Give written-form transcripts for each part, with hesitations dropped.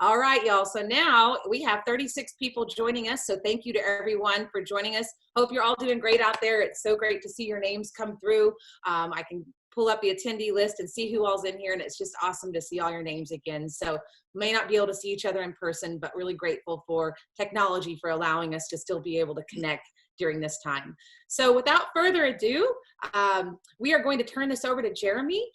All right, y'all. So now we have 36 people joining us. So thank you to everyone for joining us. Hope you're all doing great out there. It's so great to see your names come through. I can pull up the attendee list and see who all's in here, and it's just awesome to see all your names again. So may not be able to see each other in person, but really grateful for technology for allowing us to still be able to connect during this time. So without further ado, we are going to turn this over to Jeremy.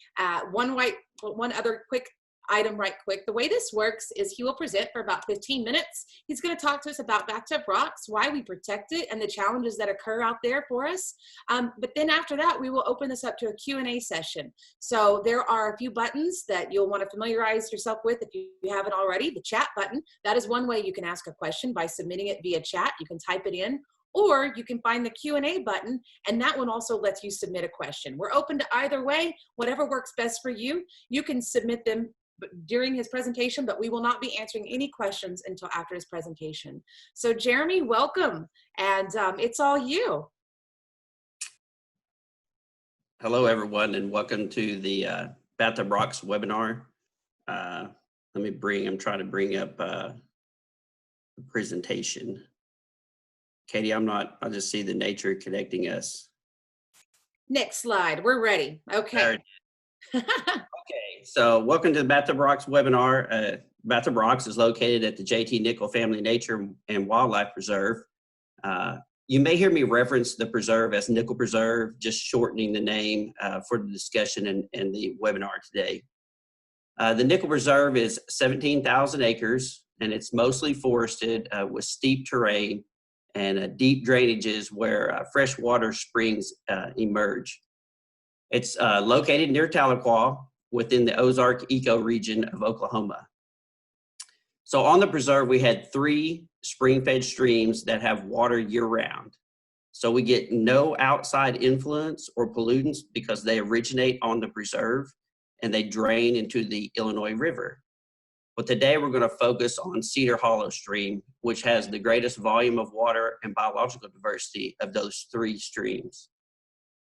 One other quick item right quick. The way this works is he will present for about 15 minutes. He's going to talk to us about Bathtub Rocks, why we protect it, and the challenges that occur out there for us. But then after that, we will open this up to a Q&A session. So there are a few buttons that you'll want to familiarize yourself with if you haven't already. The chat button, that is one way you can ask a question by submitting it via chat. You can type it in, or you can find the Q&A button, and that one also lets you submit a question. We're open to either way, whatever works best for you. You can submit them during his presentation, but we will not be answering any questions until after his presentation. So Jeremy, welcome, and it's all you. Hello everyone, and welcome to the Bathtub Rocks webinar. I'm trying to bring up the presentation. Katie, I just see the nature connecting us. Next slide, we're ready. Okay. Okay, so welcome to the Bathtub Rocks webinar. Bathtub Rocks is located at the J.T. Nickel Family Nature and Wildlife Preserve. You may hear me reference the preserve as Nickel Preserve, just shortening the name for the discussion and the webinar today. The Nickel Preserve is 17,000 acres, and it's mostly forested with steep terrain and deep drainages where freshwater springs emerge. It's located near Tahlequah within the Ozark ecoregion of Oklahoma. So on the preserve, we had 3 spring-fed streams that have water year-round. So we get no outside influence or pollutants because they originate on the preserve and they drain into the Illinois River. But today we're going to focus on Cedar Hollow Stream, which has the greatest volume of water and biological diversity of those 3 streams,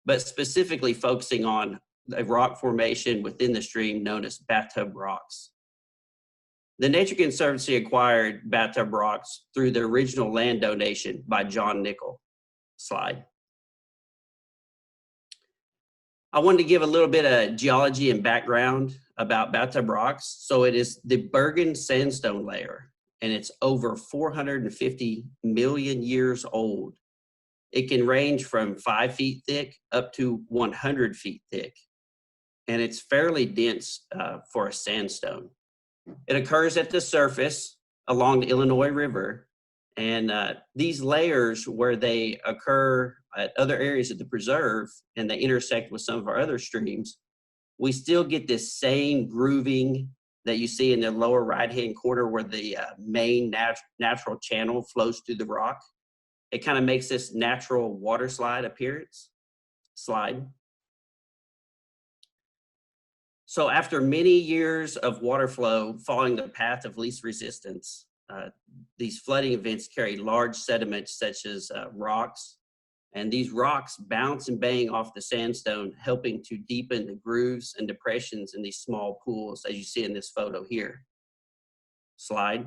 but specifically focusing on a rock formation within the stream known as Bathtub Rocks. The Nature Conservancy acquired Bathtub Rocks through the original land donation by John Nickel. Slide. I wanted to give a little bit of geology and background about Bathtub Rocks. So it is the Bergen sandstone layer, and it's over 450 million years old. It can range from 5 feet thick up to 100 feet thick, and it's fairly dense for a sandstone. It occurs at the surface along the Illinois River, and these layers where they occur at other areas of the preserve and they intersect with some of our other streams, we still get this same grooving that you see in the lower right-hand corner where the main natural channel flows through the rock. It kind of makes this natural water slide appearance. Slide. So after many years of water flow following the path of least resistance, these flooding events carry large sediments such as rocks, and these rocks bounce and bang off the sandstone, helping to deepen the grooves and depressions in these small pools, as you see in this photo here. Slide.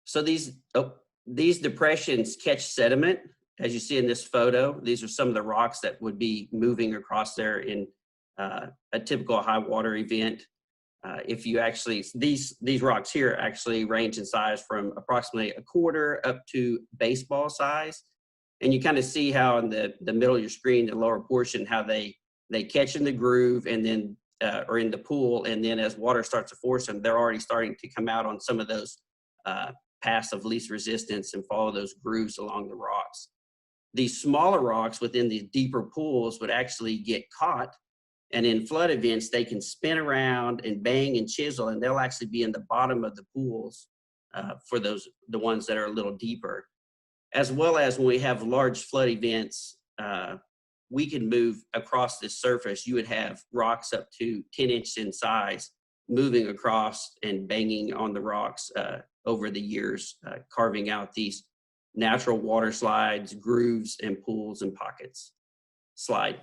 So these depressions catch sediment, as you see in this photo. These are some of the rocks that would be moving across there in a typical high water event. If you actually, these rocks here actually range in size from approximately 1/4 up to baseball size. And you kind of see how in the middle of your screen, the lower portion, how they catch in the groove and then, or in the pool. And then as water starts to force them, they're already starting to come out on some of those paths of least resistance and follow those grooves along the rocks. These smaller rocks within these deeper pools would actually get caught, and in flood events, they can spin around and bang and chisel, and they'll actually be in the bottom of the pools for the ones that are a little deeper. As well as when we have large flood events, we can move across this surface. You would have rocks up to 10 inches in size moving across and banging on the rocks over the years, carving out these natural water slides, grooves, and pools and pockets. Slide.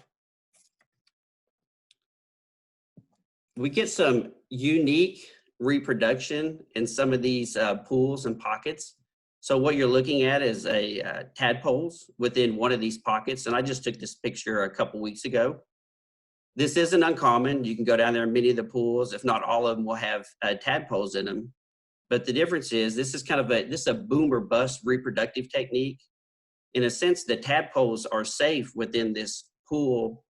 We get some unique reproduction in some of these pools and pockets. So what you're looking at is tadpoles within one of these pockets. And I just took this picture a couple weeks ago. This isn't uncommon. You can go down there in many of the pools, if not all of them will have tadpoles in them. But the difference is this is a boom or bust reproductive technique. In a sense, the tadpoles are safe within this pool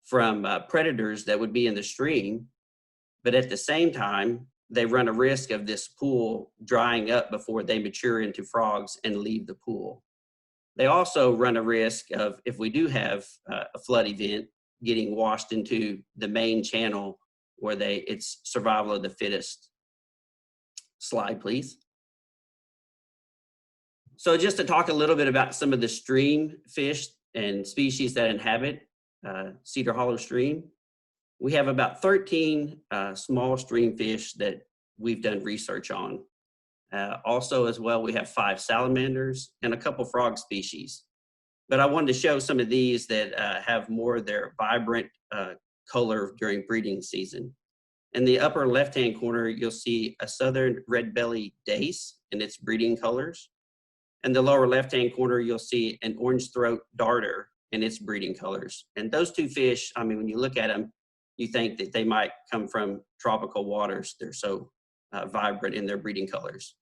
from predators that would be in the stream. But at the same time, they run a risk of this pool drying up before they mature into frogs and leave the pool. They also run a risk of, if we do have a flood event, getting washed into the main channel where it's survival of the fittest. Slide, please. So just to talk a little bit about some of the stream fish and species that inhabit Cedar Hollow Stream. We have about 13 small stream fish that we've done research on. Also as well, we have 5 salamanders and a couple frog species. But I wanted to show some of these that have more of their vibrant color during breeding season. In the upper left-hand corner, you'll see a southern red-bellied dace in its breeding colors. In the lower left-hand corner, you'll see an orange throat darter in its breeding colors. And those two fish, I mean, when you look at them, you think that they might come from tropical waters. They're so vibrant in their breeding colors.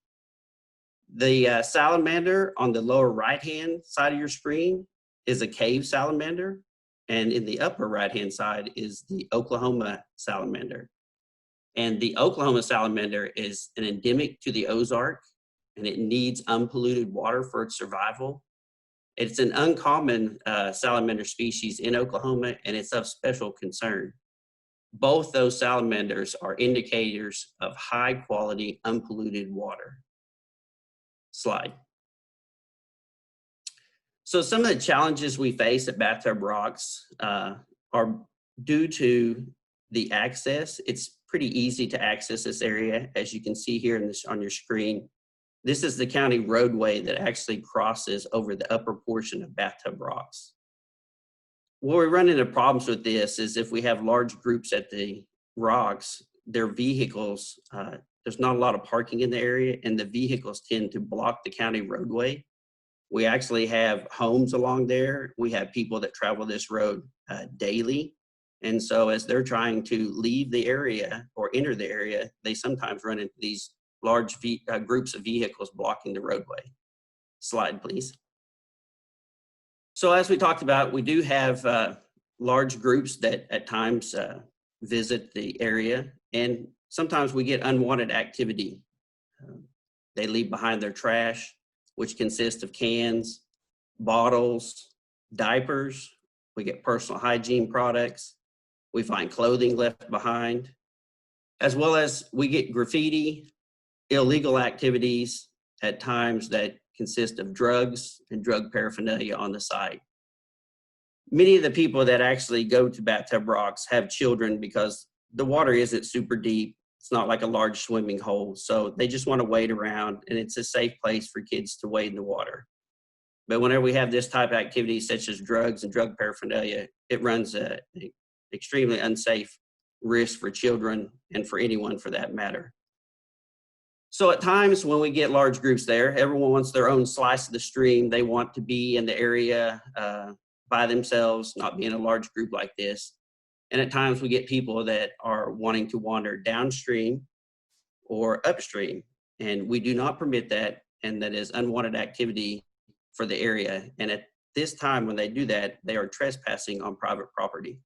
The salamander on the lower right-hand side of your screen is a cave salamander. And in the upper right-hand side is the Oklahoma salamander. And the Oklahoma salamander is an endemic to the Ozark, and it needs unpolluted water for its survival. It's an uncommon salamander species in Oklahoma, and it's of special concern. Both those salamanders are indicators of high quality, unpolluted water. Slide. So some of the challenges we face at Bathtub Rocks are due to the access. It's pretty easy to access this area. As you can see here on your screen, this is the county roadway that actually crosses over the upper portion of Bathtub Rocks. Where we run into problems with this is if we have large groups at the rocks, their vehicles, there's not a lot of parking in the area, and the vehicles tend to block the county roadway. We actually have homes along there. We have people that travel this road daily. And so as they're trying to leave the area or enter the area, they sometimes run into these large groups of vehicles blocking the roadway. Slide, please. So as we talked about, we do have large groups that at times visit the area, and sometimes we get unwanted activity. They leave behind their trash, which consists of cans, bottles, diapers. We get personal hygiene products. We find clothing left behind, as well as we get graffiti, illegal activities at times that consist of drugs and drug paraphernalia on the site. Many of the people that actually go to Bathtub Rocks have children because the water isn't super deep. It's not like a large swimming hole. So they just want to wade around, and it's a safe place for kids to wade in the water. But whenever we have this type of activity, such as drugs and drug paraphernalia, it runs an extremely unsafe risk for children and for anyone for that matter. So at times when we get large groups there, everyone wants their own slice of the stream. They want to be in the area by themselves, not be in a large group like this. And at times we get people that are wanting to wander downstream or upstream, and we do not permit that, and that is unwanted activity for the area. And at this time when they do that, they are trespassing on private property.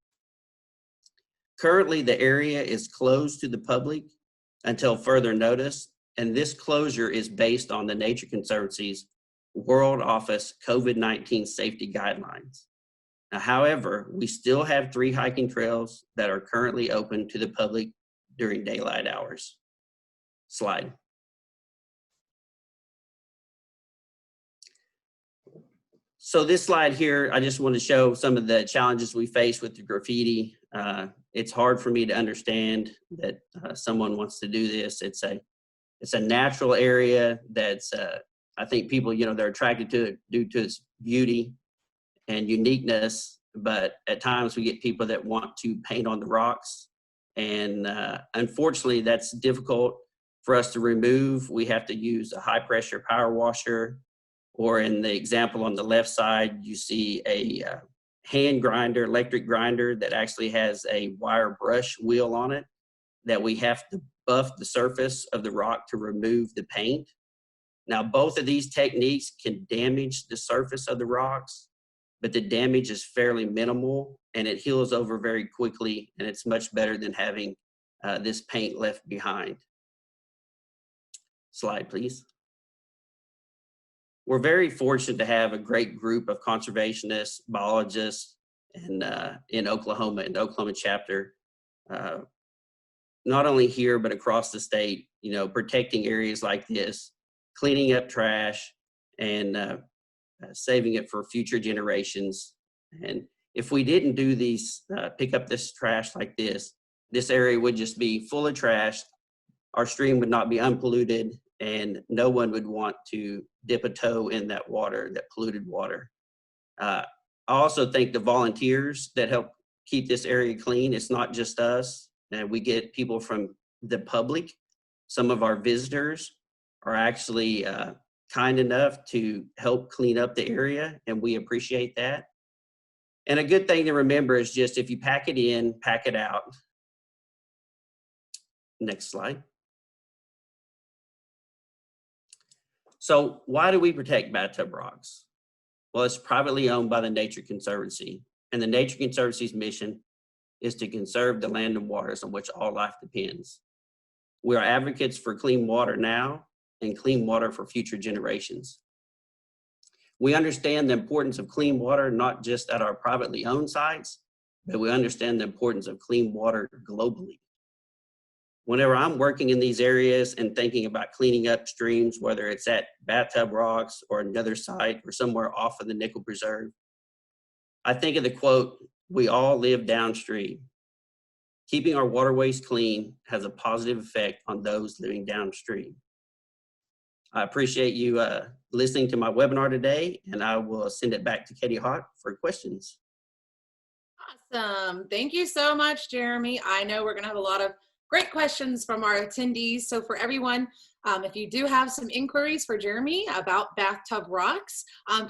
Currently, the area is closed to the public until further notice, and this closure is based on the Nature Conservancy's World Office COVID-19 safety guidelines. Now, however, we still have 3 hiking trails that are currently open to the public during daylight hours. Slide. So this slide here, I just want to show some of the challenges we face with the graffiti. It's hard for me to understand that someone wants to do this. It's a natural area that's, I think people, they're attracted to it due to its beauty and uniqueness, but at times we get people that want to paint on the rocks And unfortunately, that's difficult for us to remove. We have to use a high pressure power washer, or in the example on the left side, you see a hand grinder, electric grinder that actually has a wire brush wheel on it that we have to buff the surface of the rock to remove the paint. Now, both of these techniques can damage the surface of the rocks, but the damage is fairly minimal and it heals over very quickly, and it's much better than having this paint left behind. Slide, please. We're very fortunate to have a great group of conservationists, biologists, and in Oklahoma, in the Oklahoma chapter, not only here, but across the state, you know, protecting areas like this, cleaning up trash, and saving it for future generations. And if we didn't do these, pick up this trash like this area would just be full of trash. Our stream would not be unpolluted, and no one would want to dip a toe in that water, that polluted water. I also thank the volunteers that help keep this area clean. It's not just us. And we get people from the public. Some of our visitors are actually kind enough to help clean up the area, and we appreciate that. And a good thing to remember is just, if you pack it in, pack it out. Next slide. So why do we protect Bathtub Rocks? Well, it's privately owned by the Nature Conservancy, and the Nature Conservancy's mission is to conserve the land and waters on which all life depends. We are advocates for clean water now and clean water for future generations. We understand the importance of clean water, not just at our privately owned sites, but we understand the importance of clean water globally. Whenever I'm working in these areas and thinking about cleaning up streams, whether it's at Bathtub Rocks or another site or somewhere off of the Nickel Preserve, I think of the quote, "We all live downstream." Keeping our waterways clean has a positive effect on those living downstream. I appreciate you listening to my webinar today, and I will send it back to Katie Hawk for questions. Awesome. Thank you so much, Jeremy. I know we're going to have a lot of great questions from our attendees. So for everyone, if you do have some inquiries for Jeremy about Bathtub Rocks,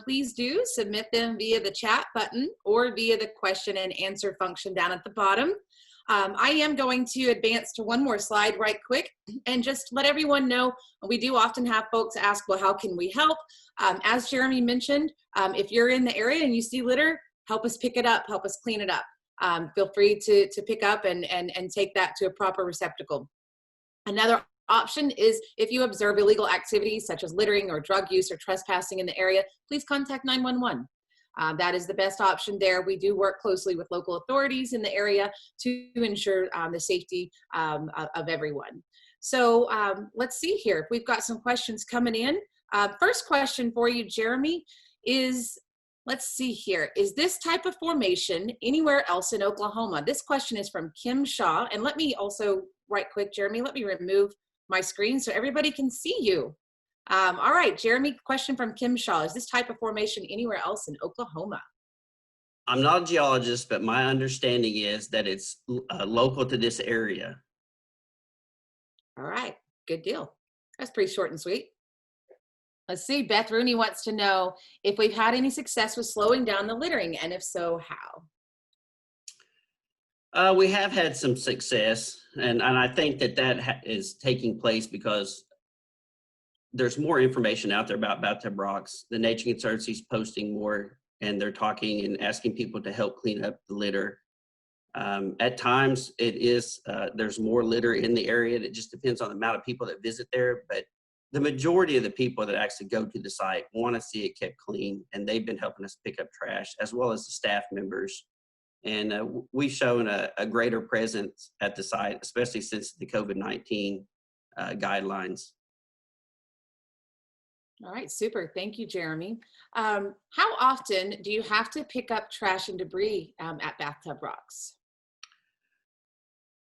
please do submit them via the chat button or via the question and answer function down at the bottom. I am going to advance to one more slide right quick and just let everyone know, we do often have folks ask, well, how can we help? As Jeremy mentioned, if you're in the area and you see litter, help us pick it up, help us clean it up. Feel free to pick up and take that to a proper receptacle. Another option is, if you observe illegal activities such as littering or drug use or trespassing in the area, please contact 911. That is the best option there. We do work closely with local authorities in the area to ensure the safety of everyone. So let's see here. We've got some questions coming in. First question for you, Jeremy, is, let's see here. Is this type of formation anywhere else in Oklahoma? This question is from Kim Shaw. And let me also, right quick, Jeremy, let me remove my screen so everybody can see you. All right, Jeremy, question from Kim Shaw. Is this type of formation anywhere else in Oklahoma? I'm not a geologist, but my understanding is that it's local to this area. All right, good deal. That's pretty short and sweet. Let's see, Beth Rooney wants to know if we've had any success with slowing down the littering, and if so, how? We have had some success, and I think that is taking place because there's more information out there about Bathtub Rocks. The Nature Conservancy is posting more, and they're talking and asking people to help clean up the litter. At times, there's more litter in the area. It just depends on the amount of people that visit there, but the majority of the people that actually go to the site want to see it kept clean, and they've been helping us pick up trash, as well as the staff members. And we've shown a greater presence at the site, especially since the COVID-19 guidelines. All right, super. Thank you, Jeremy. How often do you have to pick up trash and debris at Bathtub Rocks?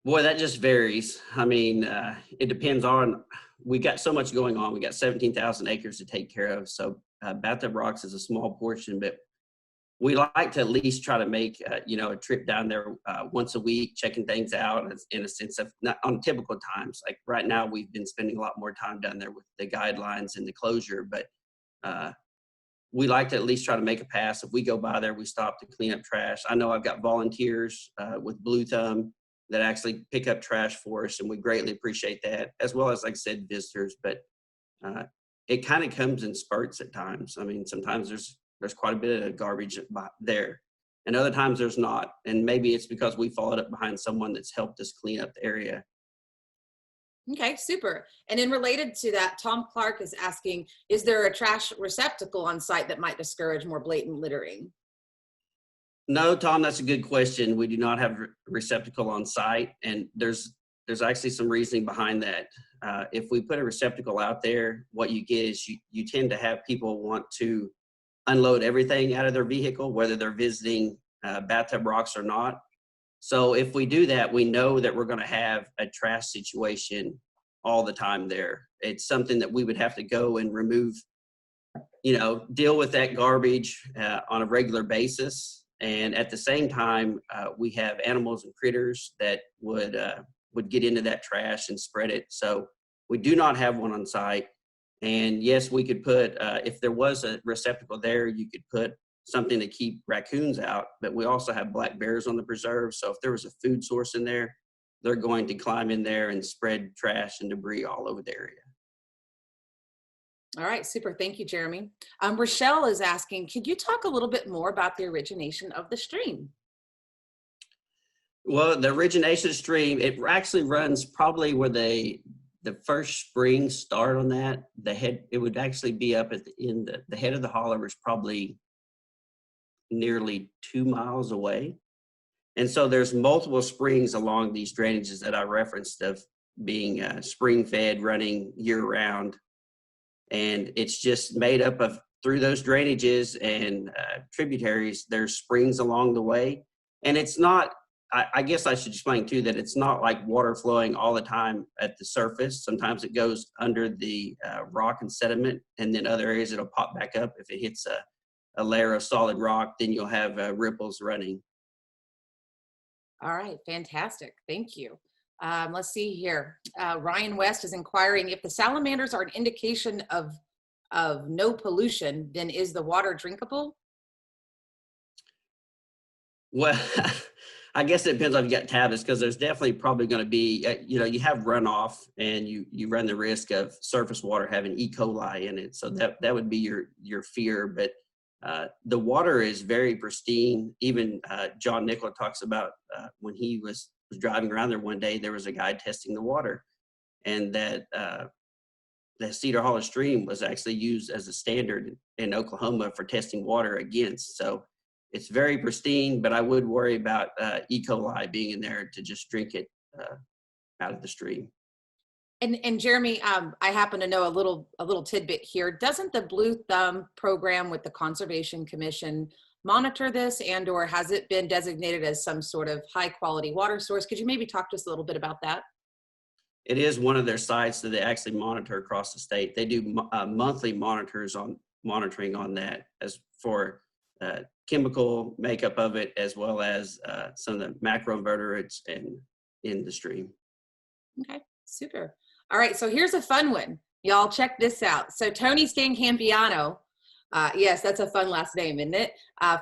Boy, that just varies. I mean, it depends on, we got so much going on. We got 17,000 acres to take care of. So Bathtub Rocks is a small portion, but we like to at least try to make, a trip down there once a week, checking things out in a sense of not on typical times. Like right now, we've been spending a lot more time down there with the guidelines and the closure, but uh, we like to at least try to make a pass. If we go by there, we stop to clean up trash. I know I've got volunteers with Blue Thumb that actually pick up trash for us, and we greatly appreciate that, as well as, like I said, visitors. But it kind of comes in spurts at times. I mean, sometimes there's quite a bit of garbage there, and other times there's not. And maybe it's because we followed up behind someone that's helped us clean up the area. Okay, super. And then related to that, Tom Clark is asking, is there a trash receptacle on site that might discourage more blatant littering? No, Tom, that's a good question. We do not have a receptacle on site, and there's actually some reasoning behind that. If we put a receptacle out there, what you get is you tend to have people want to unload everything out of their vehicle, whether they're visiting Bathtub Rocks or not. So if we do that, we know that we're going to have a trash situation all the time there. It's something that we would have to go and remove, deal with that garbage on a regular basis. And at the same time, we have animals and critters that would get into that trash and spread it. So we do not have one on site. And yes, we could put, if there was a receptacle there, you could put something to keep raccoons out, but we also have black bears on the preserve. So if there was a food source in there, they're going to climb in there and spread trash and debris all over the area. All right, super. Thank you, Jeremy. Rochelle is asking, could you talk a little bit more about the origination of the stream? Well, the origination of the stream, it actually runs probably where the first springs start on that. It would actually be up at the end. The head of the holler is probably nearly 2 miles away. And so there's multiple springs along these drainages that I referenced of being spring fed, running year round. And it's just made up of, through those drainages and tributaries, there's springs along the way. And it's not, I guess I should explain too, that it's not like water flowing all the time at the surface. Sometimes it goes under the rock and sediment, and then other areas it'll pop back up. If it hits a layer of solid rock, then you'll have ripples running. All right, fantastic. Thank you. Let's see here. Ryan West is inquiring, if the salamanders are an indication of no pollution, then is the water drinkable? Well, I guess it depends on if you got tablets, because there's definitely probably going to be, you have runoff, and you run the risk of surface water having E. coli in it. So that would be your fear. But the water is very pristine. Even John Nicola talks about when he was driving around there one day, there was a guy testing the water, and that the Cedar Hollow stream was actually used as a standard in Oklahoma for testing water against. So it's very pristine, but I would worry about E. coli being in there to just drink it out of the stream. And Jeremy, I happen to know a little tidbit here. Doesn't the Blue Thumb program with the Conservation Commission monitor this, and/or has it been designated as some sort of high quality water source? Could you maybe talk to us a little bit about that? It is one of their sites that they actually monitor across the state. They do monthly monitoring on that, as for chemical makeup of it, as well as some of the macroinvertebrates in the stream. Okay, super. All right, so here's a fun one. Y'all check this out. So Tony Stancampiano, yes, that's a fun last name, isn't it?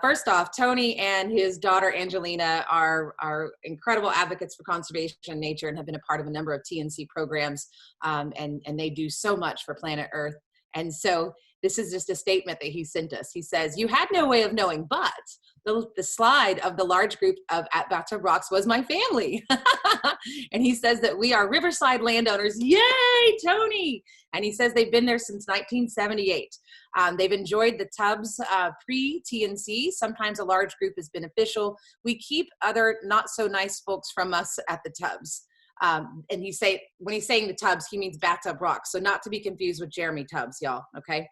First off, Tony and his daughter Angelina are incredible advocates for conservation and nature, and have been a part of a number of TNC programs, and they do so much for planet Earth. And so this is just a statement that he sent us. He says, "You had no way of knowing, but the slide of the large group at Bathtub Rocks was my family." And he says that we are Riverside landowners. Yay, Tony! And he says they've been there since 1978. They've enjoyed the tubs pre-TNC. Sometimes a large group is beneficial. We keep other not so nice folks from us at the tubs. And when he's saying the tubs, he means Bathtub Rocks. So not to be confused with Jeremy Tubbs, y'all, okay?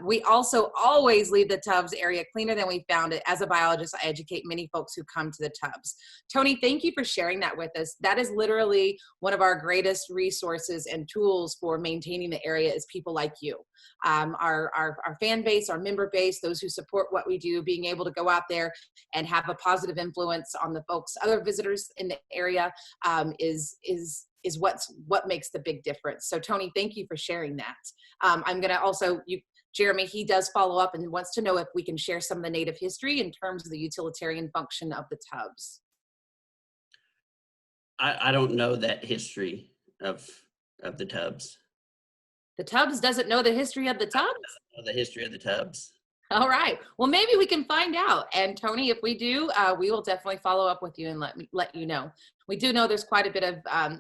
We also always leave the tubs area cleaner than we found it. As a biologist, I educate many folks who come to the tubs. Tony, thank you for sharing that with us. That is literally one of our greatest resources and tools for maintaining the area is people like you. Our fan base, our member base, those who support what we do, being able to go out there and have a positive influence on the folks, other visitors in the area is what makes the big difference. So Tony, thank you for sharing that. I'm gonna also, Jeremy, he does follow up and wants to know if we can share some of the native history in terms of the utilitarian function of the tubs. I don't know that history of the tubs. The tubs doesn't know the history of the tubs? I don't know the history of the tubs. All right. Well, maybe we can find out. And Tony, if we do, we will definitely follow up with you and let you know. We do know there's quite a bit of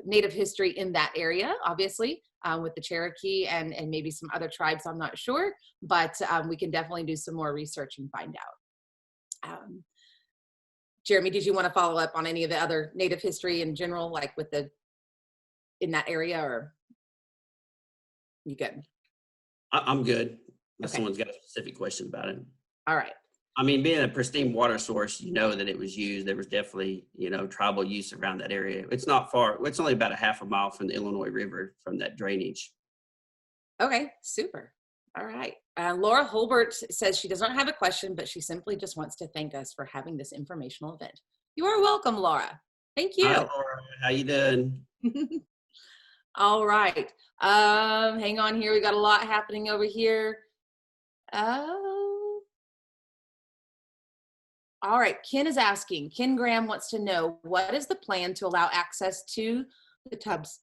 native history in that area, obviously, with the Cherokee and maybe some other tribes, I'm not sure, but we can definitely do some more research and find out. Jeremy, did you want to follow up on any of the other native history in general, like in that area, or you good? I'm good. Unless Okay. someone's got a specific question about it. All right. I mean, being a pristine water source, you know that it was used. There was definitely, tribal use around that area. It's not far. It's only about a half a mile from the Illinois River from that drainage. Okay, super. All right. Laura Hobart says she does not have a question, but she simply just wants to thank us for having this informational event. You are welcome, Laura. Thank you. Hi, Laura. How you doing? All right. Hang on here. We got a lot happening over here. All right. Ken is asking, Ken Graham wants to know, what is the plan to allow access to the tubs,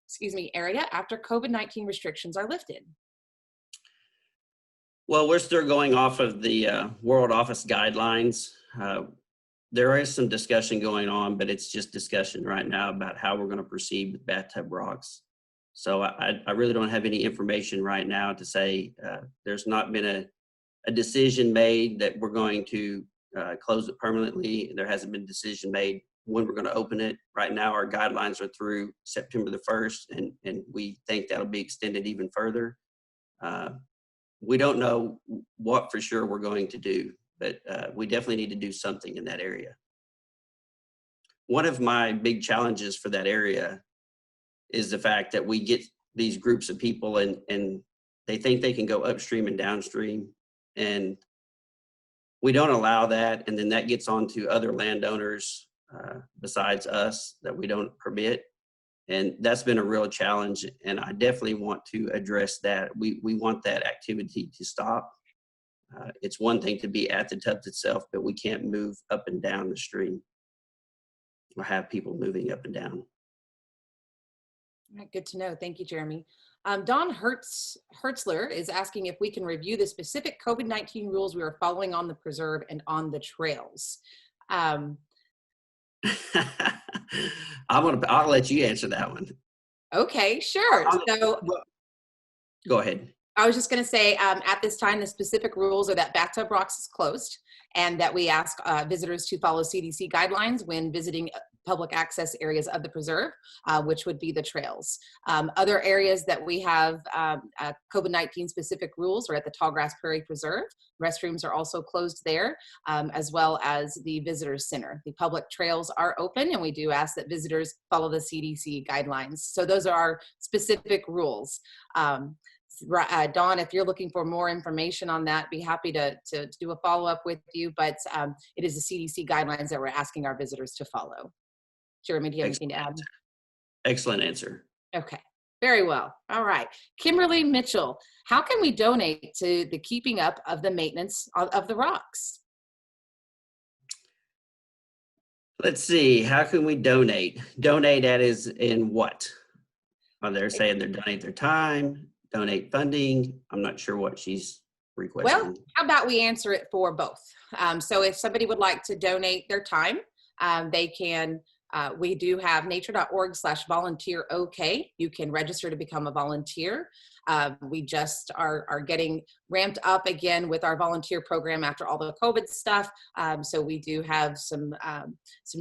area after COVID-19 restrictions are lifted? Well, we're still going off of the World Office guidelines. There is some discussion going on, but it's just discussion right now about how we're going to proceed with Bathtub Rocks. So I really don't have any information right now to say. There's not been a decision made that we're going to close it permanently. There hasn't been a decision made when we're going to open it. Right now, our guidelines are through September the 1st, and we think that'll be extended even further. We don't know what for sure we're going to do, but we definitely need to do something in that area. One of my big challenges for that area is the fact that we get these groups of people and they think they can go upstream and downstream, and we don't allow that. And then that gets on to other landowners besides us that we don't permit. And that's been a real challenge. And I definitely want to address that. We want that activity to stop. It's one thing to be at the tubs itself, but we can't move up and down the stream or have people moving up and down. All right, good to know. Thank you, Jeremy. Don Hertzler is asking if we can review the specific COVID-19 rules we are following on the preserve and on the trails. I'll let you answer that one. Okay, sure. So go ahead. I was just going to say, at this time, the specific rules are that Bathtub Rocks is closed and that we ask visitors to follow CDC guidelines when visiting public access areas of the preserve, which would be the trails. Other areas that we have COVID-19 specific rules are at the Tallgrass Prairie Preserve. Restrooms are also closed there, as well as the visitor center. The public trails are open, and we do ask that visitors follow the CDC guidelines. So those are our specific rules. Dawn, if you're looking for more information on that, be happy to do a follow-up with you, but it is the CDC guidelines that we're asking our visitors to follow. Jeremy, do you have anything to add? Excellent answer. Okay, very well. All right. Kimberly Mitchell, how can we donate to the keeping up of the maintenance of the rocks? Let's see, how can we donate? Donate that is in what? Are they saying they're donate their time, donate funding? I'm not sure what she's requesting. Well, how about we answer it for both? So if somebody would like to donate their time, they can We do have nature.org/volunteer-OK. You can register to become a volunteer. We just are getting ramped up again with our volunteer program after all the COVID stuff. So we do have some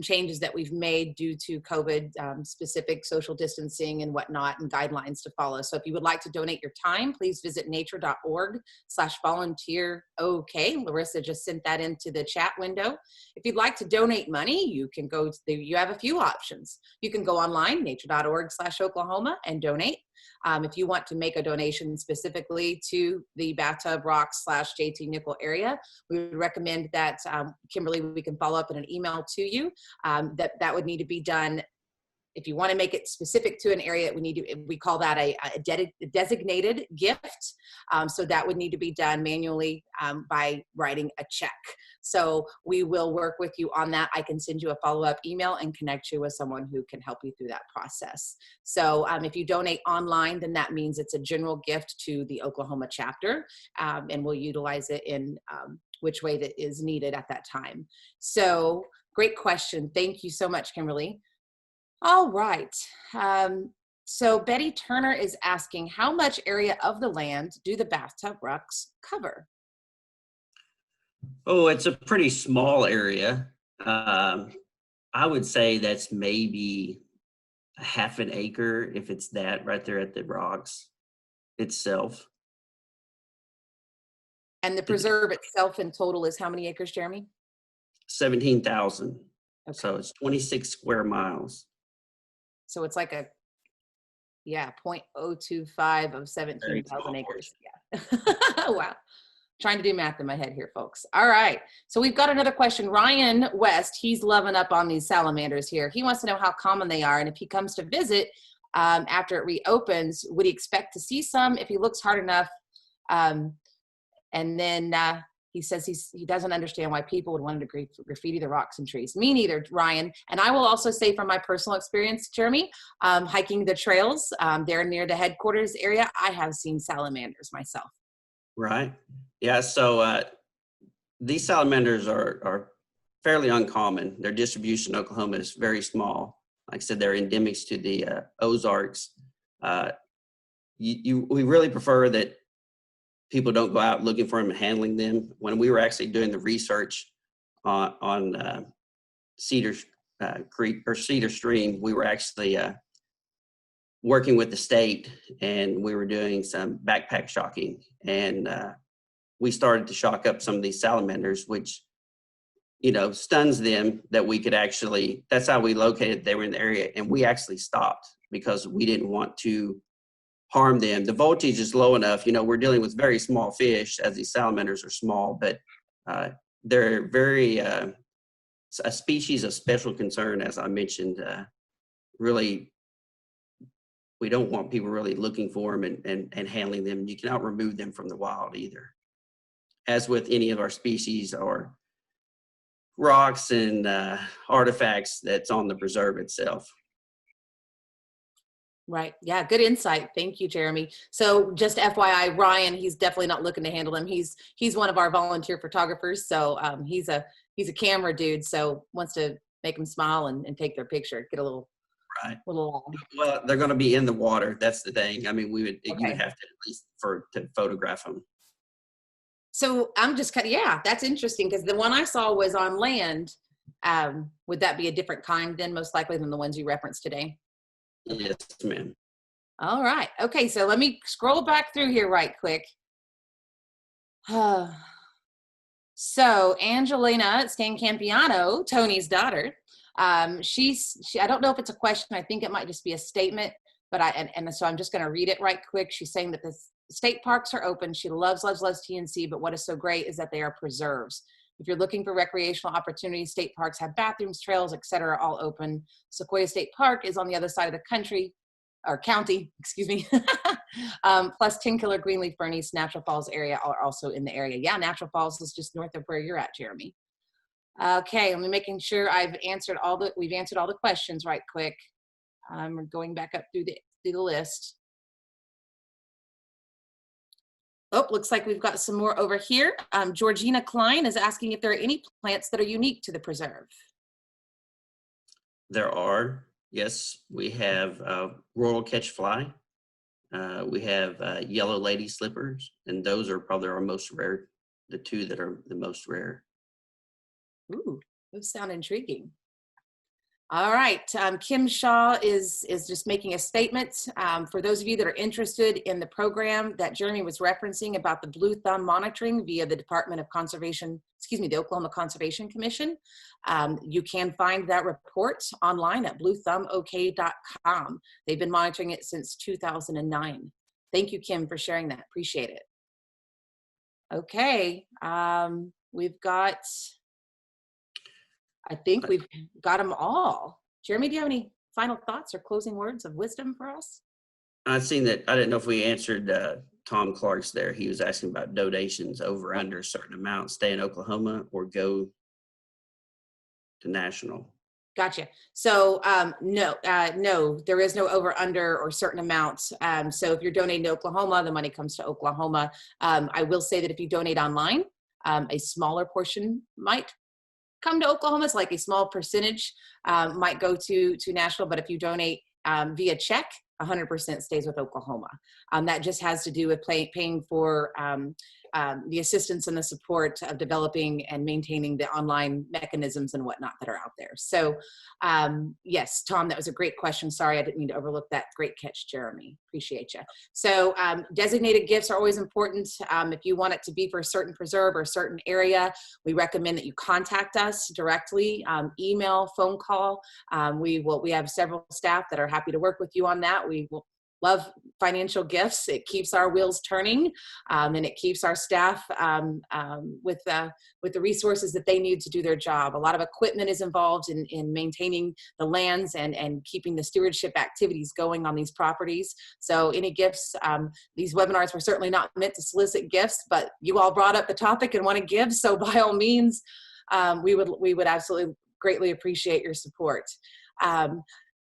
changes that we've made due to COVID, specific social distancing and whatnot, and guidelines to follow. So if you would like to donate your time, please visit nature.org/volunteer-OK. Larissa just sent that into the chat window. If you'd like to donate money, you can go to you have a few options. You can go online, nature.org/Oklahoma, and donate. If you want to make a donation specifically to the Bathtub Rocks /JT Nickel area, we would recommend that, Kimberly, we can follow up in an email to you. That would need to be done. If you want to make it specific to an area, we call that a designated gift. So that would need to be done manually by writing a check. So we will work with you on that. I can send you a follow-up email and connect you with someone who can help you through that process. So if you donate online, then that means it's a general gift to the Oklahoma chapter, and we'll utilize it in which way that is needed at that time. So great question. Thank you so much, Kimberly. All right. So Betty Turner is asking, how much area of the land do the Bathtub Rocks cover? Oh, it's a pretty small area. I would say that's maybe a half an acre, if it's that, right there at the rocks itself. And the preserve itself in total is how many acres, Jeremy? 17,000. Okay. So it's 26 square miles. So it's like 0.025 of 17,000 acres. Yeah. Wow. Trying to do math in my head here, folks. All right. So we've got another question. Ryan West, he's loving up on these salamanders here. He wants to know how common they are. And if he comes to visit after it reopens, would he expect to see some if he looks hard enough? And then he says he doesn't understand why people would want to graffiti the rocks and trees. Me neither, Ryan. And I will also say from my personal experience, Jeremy, hiking the trails there near the headquarters area, I have seen salamanders myself. Right. Yeah. So these salamanders are fairly uncommon. Their distribution in Oklahoma is very small. Like I said, they're endemics to the Ozarks. We really prefer that people don't go out looking for them and handling them. When we were actually doing the research on Cedar Creek or Cedar Stream, we were actually working with the state, and we were doing some backpack shocking, and we started to shock up some of these salamanders, which, stuns them that we could actually, that's how we located they were in the area, and we actually stopped because we didn't want to harm them. The voltage is low enough. We're dealing with very small fish, as these salamanders are small, but they're very a species of special concern, as I mentioned. Really, we don't want people really looking for them and handling them. You cannot remove them from the wild either, as with any of our species or rocks and artifacts that's on the preserve itself. Right. Yeah. Good insight. Thank you, Jeremy. So just FYI, Ryan, he's definitely not looking to handle them. He's one of our volunteer photographers. So he's a camera dude. So wants to make them smile and take their picture, get a little, right. Well, they're going to be in the water. That's the thing. I mean, you would have to at least to photograph them. So I'm just that's interesting, because the one I saw was on land. Would that be a different kind then, most likely, than the ones you referenced today? Yes, ma'am. All right. Okay, so let me scroll back through here right quick. So Angelina Stancampiano, Tony's daughter, she I don't know if it's a question. I think it might just be a statement, but so I'm just going to read it right quick. She's saying that the state parks are open. She loves TNC, but what is so great is that they are preserves. If you're looking for recreational opportunities, state parks have bathrooms, trails, etc., all open. Sequoia State Park is on the other side of the county, excuse me. Plus 10 Killer Greenleaf Fernies, Natural Falls area are also in the area. Yeah, Natural Falls is just north of where you're at, Jeremy. Okay, let me making sure we've answered all the questions right quick. We're going back up through the list. Oh, looks like we've got some more over here. Georgina Klein is asking if there are any plants that are unique to the preserve. There are, yes, we have royal catch fly. We have yellow lady slippers, and those are probably our most rare, the two that are the most rare. Ooh, those sound intriguing. All right, Kim Shaw is just making a statement. For those of you that are interested in the program that Jeremy was referencing about the Blue Thumb monitoring via the Department of Conservation, the Oklahoma Conservation Commission, you can find that report online at bluethumbok.com. They've been monitoring it since 2009. Thank you, Kim, for sharing that. Appreciate it. Okay, we've got, I think we've got them all. Jeremy, do you have any final thoughts or closing words of wisdom for us? I've seen that. I didn't know if we answered Tom Clark's there. He was asking about donations over under a certain amount, stay in Oklahoma or go to national. Gotcha. So no, there is no over under or certain amounts. So if you're donating to Oklahoma, the money comes to Oklahoma. I will say that if you donate online, a smaller portion might come to Oklahoma. It's like a small percentage might go to national, but if you donate via check, 100% stays with Oklahoma. That just has to do with paying for the assistance and the support of developing and maintaining the online mechanisms and whatnot that are out there. So yes, Tom, that was a great question. Sorry, I didn't mean to overlook that. Great catch, Jeremy. Appreciate you. So designated gifts are always important. If you want it to be for a certain preserve or a certain area, we recommend that you contact us directly, email, phone call. We have several staff that are happy to work with you on that. We will love financial gifts. It keeps our wheels turning, and it keeps our staff with the resources that they need to do their job. A lot of equipment is involved in maintaining the lands and keeping the stewardship activities going on these properties. So any gifts, these webinars were certainly not meant to solicit gifts, but you all brought up the topic and want to give. So by all means, we would absolutely greatly appreciate your support.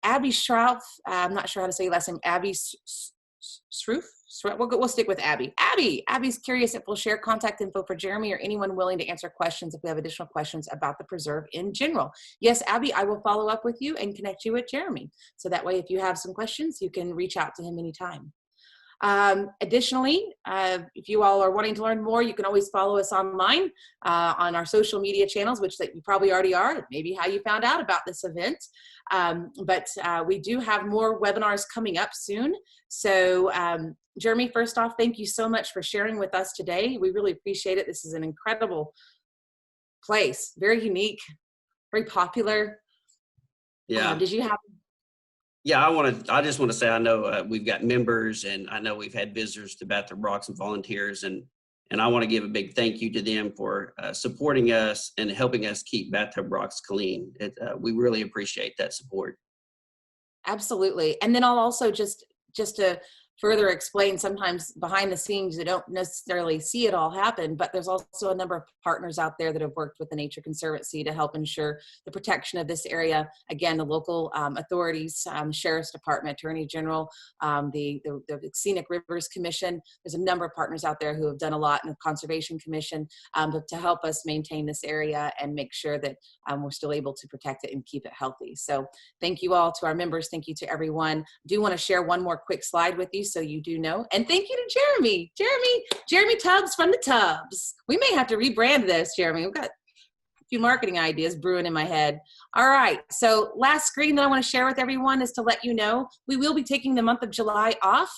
Abby Schrauf, I'm not sure how to say your last name, Abby Schroef? We'll stick with Abby. Abby's curious if we'll share contact info for Jeremy or anyone willing to answer questions if we have additional questions about the preserve in general. Yes, Abby, I will follow up with you and connect you with Jeremy. So that way, if you have some questions, you can reach out to him anytime. Additionally, if you all are wanting to learn more, you can always follow us online on our social media channels, which that you probably already are, maybe how you found out about this event. But we do have more webinars coming up soon. So Jeremy, first off, thank you so much for sharing with us today. We really appreciate it. This is an incredible place, very unique, very popular. Yeah. Did you have? Yeah, I just want to say, I know we've got members, and I know we've had visitors to Bathtub Rocks and volunteers, and I want to give a big thank you to them for supporting us and helping us keep Bathtub Rocks clean. We really appreciate that support. Absolutely. And then I'll also just to further explain, sometimes behind the scenes, you don't necessarily see it all happen, but there's also a number of partners out there that have worked with the Nature Conservancy to help ensure the protection of this area. Again, the local authorities, Sheriff's Department, Attorney General, the Scenic Rivers Commission. There's a number of partners out there who have done a lot in the Conservation Commission to help us maintain this area and make sure that we're still able to protect it and keep it healthy. So thank you all to our members. Thank you to everyone. I do want to share one more quick slide with you so you do know. And thank you to Jeremy Tubbs from the Tubbs. We may have to rebrand this, Jeremy. We've got a few marketing ideas brewing in my head. All right, so last screen that I want to share with everyone is to let you know we will be taking the month of July off.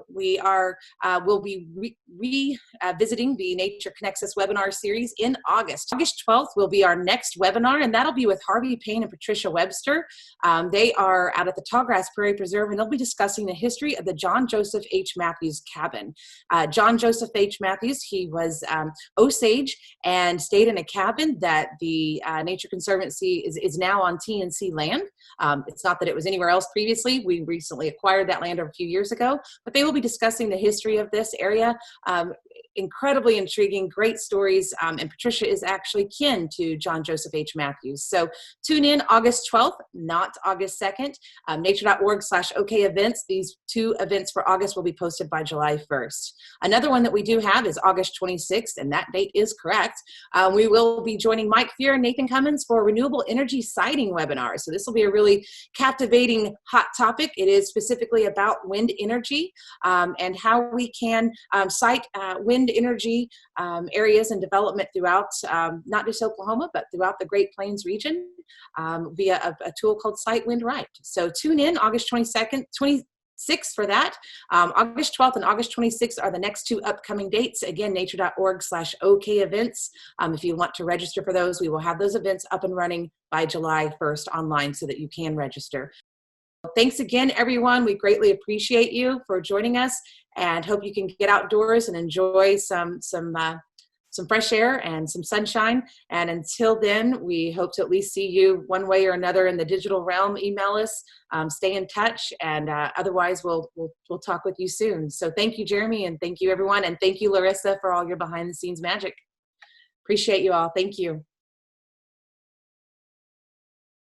We'll be revisiting the Nature Connects Us webinar series in August. August 12th will be our next webinar, and that'll be with Harvey Payne and Patricia Webster. They are out at the Tallgrass Prairie Preserve, and they'll be discussing the history of the John Joseph H. Matthews cabin. John Joseph H. Matthews, he was Osage and stayed in a cabin that the Nature Conservancy is now on TNC land. It's not that it was anywhere else previously. We recently acquired that land a few years ago, but they will be discussing the history of this area. incredibly intriguing, great stories, and Patricia is actually kin to John Joseph H. Matthews. So tune in August 12th, not August 2nd, nature.org/OK events. These 2 events for August will be posted by July 1st. Another one that we do have is August 26th, and that date is correct. We will be joining Mike Fear and Nathan Cummins for a renewable energy siting webinar. So this will be a really captivating hot topic. It is specifically about wind energy and how we can site wind energy areas and development throughout not just Oklahoma, but throughout the Great Plains region via a tool called Site Wind Right. So tune in August 22nd, 26th for that. August 12th and August 26th are the next 2 upcoming dates. Again, nature.org/OK events. If you want to register for those, we will have those events up and running by July 1st online so that you can register. Thanks again, everyone. We greatly appreciate you for joining us and hope you can get outdoors and enjoy some fresh air and some sunshine. And until then, we hope to at least see you one way or another in the digital realm. Email us, stay in touch, and otherwise we'll talk with you soon. So thank you, Jeremy, and thank you, everyone. And thank you, Larissa, for all your behind the scenes magic. Appreciate you all. Thank you.